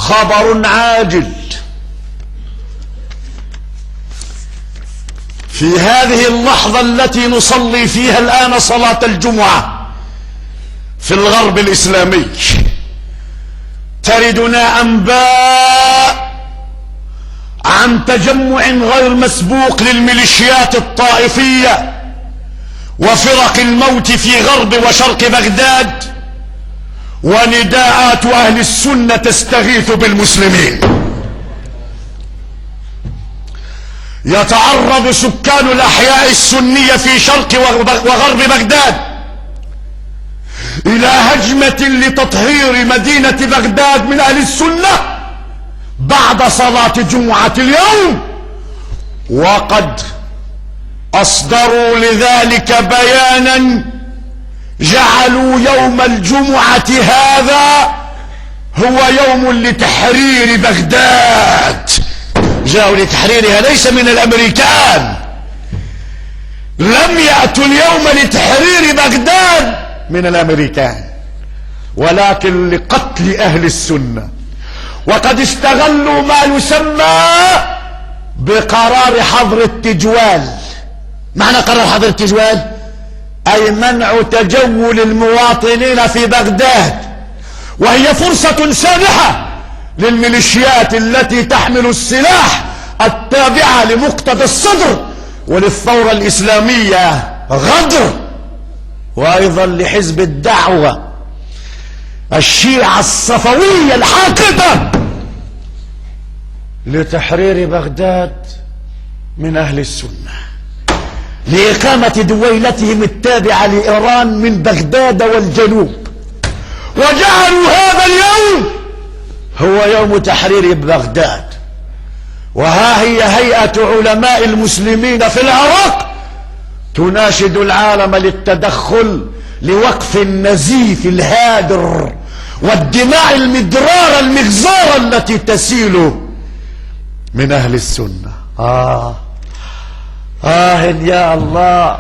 خبر عاجل. في هذه اللحظة التي نصلي فيها الآن صلاة الجمعة في الغرب الإسلامي، تردنا أنباء عن تجمع غير مسبوق للميليشيات الطائفية وفرق الموت في غرب وشرق بغداد، ونداءات أهل السنة تستغيث بالمسلمين. يتعرض سكان الأحياء السنية في شرق وغرب بغداد إلى هجمة لتطهير مدينة بغداد من أهل السنة بعد صلاة جمعة اليوم، وقد أصدروا لذلك بيانا جعلوا يوم الجمعة هذا هو يوم لتحرير بغداد. جاءوا لتحريرها ليس من الأمريكان، لم يأتوا اليوم لتحرير بغداد من الأمريكان، ولكن لقتل أهل السنة. وقد استغلوا ما يسمى بقرار حظر التجوال. معنى قرار حظر التجوال أي منع تجول المواطنين في بغداد، وهي فرصة سانحة للميليشيات التي تحمل السلاح التابعة لمقتدى الصدر وللثورة الإسلامية غدر، وأيضا لحزب الدعوة الشيعة الصفوية الحاقدة لتحرير بغداد من أهل السنة، لإقامة دويلتهم التابعة لإيران من بغداد والجنوب، وجعلوا هذا اليوم هو يوم تحرير بغداد. وها هي هيئة علماء المسلمين في العراق تناشد العالم للتدخل لوقف النزيف الهادر والدماء المدرارة المغزارة التي تسيل من أهل السنة. يا الله.